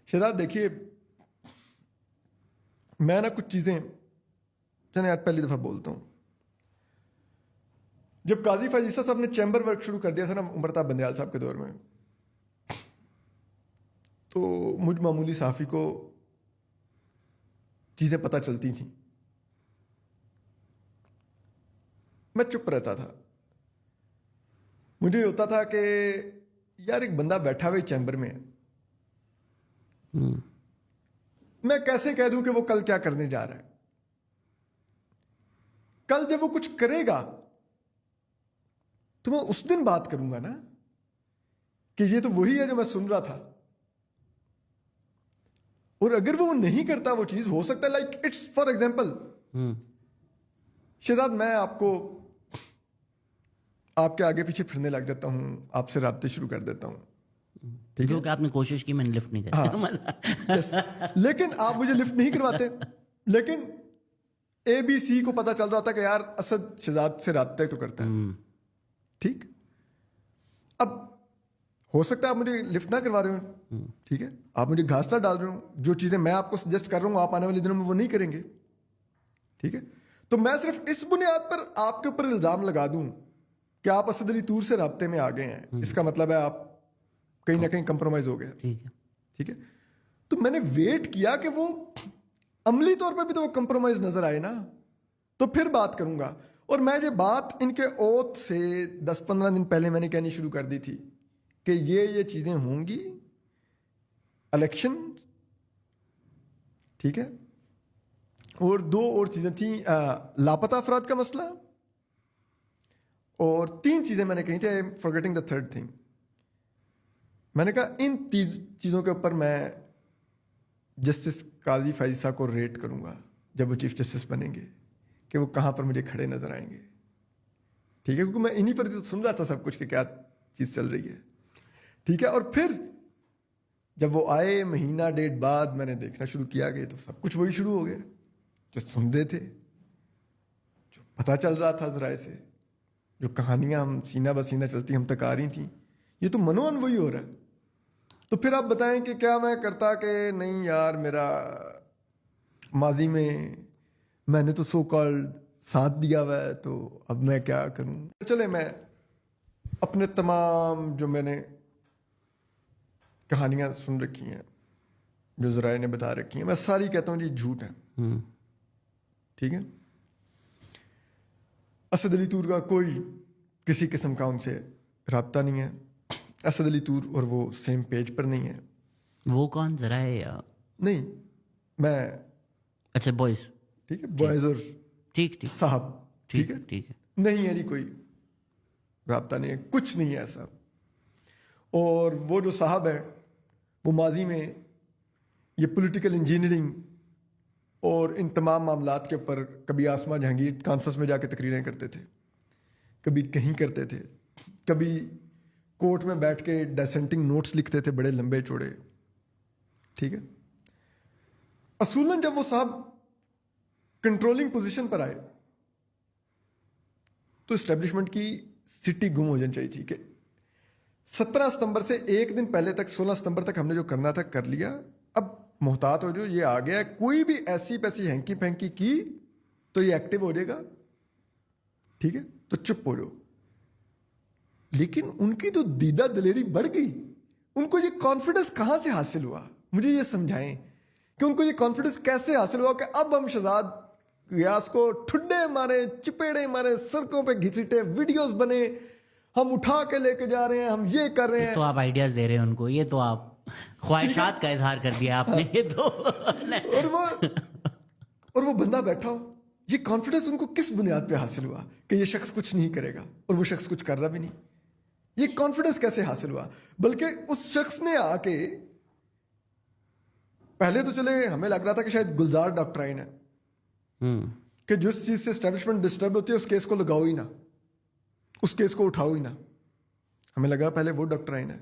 شہزاد دیکھیے میں نا کچھ چیزیں چلیں آج پہلی دفعہ بولتا ہوں. جب قاضی فیض عیسیٰ صاحب نے چیمبر ورک شروع کر دیا تھا نا عمر بندیال صاحب کے دور میں, تو مجھ معمولی صحافی کو چیزیں پتہ چلتی تھیں. میں چپ رہتا تھا. مجھے ہوتا تھا کہ یار ایک بندہ بیٹھا ہوئے چیمبر میں ہے, میں کیسے کہہ دوں کہ وہ کل کیا کرنے جا رہا ہے. کل جب وہ کچھ کرے گا تو میں اس دن بات کروں گا نا کہ یہ تو وہی ہے جو میں سن رہا تھا. اور اگر وہ نہیں کرتا وہ چیز, ہو سکتا ہے like it's for example Shahzad میں آپ کو آپ کے آگے پیچھے پھرنے لگ جاتا ہوں, آپ سے رابطے شروع کر دیتا ہوں, ٹھیک ہے, کہ آپ نے کوشش کی, میں نے لفٹ نہیں کرتا, لیکن آپ مجھے لفٹ نہیں کرواتے. لیکن اے بی سی کو پتا چل رہا تھا کہ یار اسد شہزاد سے رابطہ تو کرتا ہے, ٹھیک. اب ہو سکتا ہے آپ مجھے لفٹ نہ کروا رہے ہوں, ٹھیک ہے, آپ مجھے گھاس نہ ڈال رہے ہوں, جو چیزیں میں آپ کو سجیسٹ کر رہا ہوں آپ آنے والے دنوں میں وہ نہیں کریں گے, ٹھیک ہے. تو میں صرف اس بنیاد پر آپ کے اوپر الزام لگا دوں کہ آپ اسد علی طور سے رابطے میں آ گئے ہیں, اس کا مطلب ہے آپ کہیں نہ کہیں کمپرومائز ہو گئے, ٹھیک ہے. تو میں نے ویٹ کیا کہ وہ عملی طور پہ بھی تو وہ کمپرومائز نظر آئے نا, تو پھر بات کروں گا. اور میں یہ بات ان کے اوت سے 10-15 دن پہلے میں نے کہنی شروع کر دی تھی کہ یہ چیزیں ہوں گی, الیکشن, ٹھیک ہے. اور 2 اور چیزیں تھیں, لاپتہ افراد کا مسئلہ, اور 3 چیزیں میں نے کہی تھی, فارگیٹنگ دا تھرڈ تھنگ. میں نے کہا ان چیزوں کے اوپر میں جسٹس قاضی فیض عیسیٰ کو ریٹ کروں گا جب وہ چیف جسٹس بنیں گے, کہ وہ کہاں پر مجھے کھڑے نظر آئیں گے, ٹھیک ہے, کیونکہ میں انہی پر سن رہا تھا سب کچھ کہ کیا چیز چل رہی ہے, ٹھیک ہے. اور پھر جب وہ آئے مہینہ 1.5 بعد میں نے دیکھنا شروع کیا کہ تو سب کچھ وہی شروع ہو گیا جو سن رہے تھے, جو پتہ چل رہا تھا ذرائع سے, جو کہانیاں ہم سینہ بسینہ چلتی ہم تک آ رہی تھیں, یہ تو منوان وہی ہو رہا ہے. تو پھر آپ بتائیں کہ کیا میں کرتا کہ نہیں یار میرا ماضی میں نے تو سو کالڈ ساتھ دیا ہوا ہے, تو اب میں کیا کروں. چلے میں اپنے تمام جو میں نے کہانیاں سن رکھی ہیں, جو ذرائع نے بتا رکھی ہیں, میں ساری کہتا ہوں جی جھوٹ ہے, ٹھیک ہے. اسد علی طور کا کوئی کسی قسم کا ان سے رابطہ نہیں ہے. اسد علی طور اور وہ سیم پیج پر نہیں ہے. وہ کون ذرائع نہیں میں, اچھا بوائز, ٹھیک ہے, بوائز اور ٹھیک صاحب, ٹھیک ہے, ٹھیک ہے, نہیں ہے جی کوئی رابطہ نہیں ہے, کچھ نہیں ہے ایسا. اور وہ جو صاحب ہے وہ ماضی میں یہ پولیٹیکل انجینئرنگ اور ان تمام معاملات کے اوپر کبھی آسما جہانگیر کانفرنس میں جا کے تقریریں کرتے تھے, کبھی کہیں کرتے تھے, کبھی کورٹ میں بیٹھ کے ڈیسنٹنگ نوٹس لکھتے تھے بڑے لمبے چوڑے, ٹھیک ہے. اصولاً جب وہ صاحب کنٹرولنگ پوزیشن پر آئے تو اسٹیبلشمنٹ کی سٹی گم ہو جانی چاہیے تھی کہ 17 ستمبر سے 1 دن پہلے تک 16 ستمبر تک ہم نے جو کرنا تھا کر لیا, اب محتاط ہو جو یہ آ گیا ہے, کوئی بھی ایسی پیسی ہینکی پھینکی کی تو یہ ایکٹیو ہو جائے گا, ٹھیک ہے, تو چپ ہو جاؤ. لیکن ان کی تو دیدہ دلیری بڑھ گئی. ان کو یہ کانفیڈنس کہاں سے حاصل ہوا, مجھے یہ سمجھائیں کہ ان کو یہ کانفیڈنس کیسے حاصل ہوا کہ اب ہم شہزاد غیاث کو ٹھڈے مارے, چپیڑے مارے, سڑکوں پہ گھسیٹے, ویڈیوز بنے, ہم اٹھا کے لے کے جا رہے ہیں, ہم یہ کر رہے ہیں. تو آپ آئیڈیاز دے رہے ہیں ان کو, یہ تو آپ خواہشات کا اظہار کر دیا آپ نے, یہ تو اور وہ بندہ بیٹھا ہو. یہ کانفیڈنس ان کو کس بنیاد پہ حاصل ہوا کہ یہ شخص کچھ نہیں کرے گا, اور وہ شخص کچھ کر رہا بھی نہیں. یہ کانفیڈنس کیسے حاصل ہوا؟ بلکہ اس شخص نے آ کے پہلے تو چلے ہمیں لگ رہا تھا کہ شاید گلزار ڈاکٹرائن ہے کہ جس چیز سے اسٹیبلشمنٹ ڈسٹرب ہوتی ہے اس کیس کو لگاؤ ہی نہ, اس کیس کو اٹھاؤ ہی نہ. ہمیں لگا پہلے وہ ڈاکٹرائن ہے.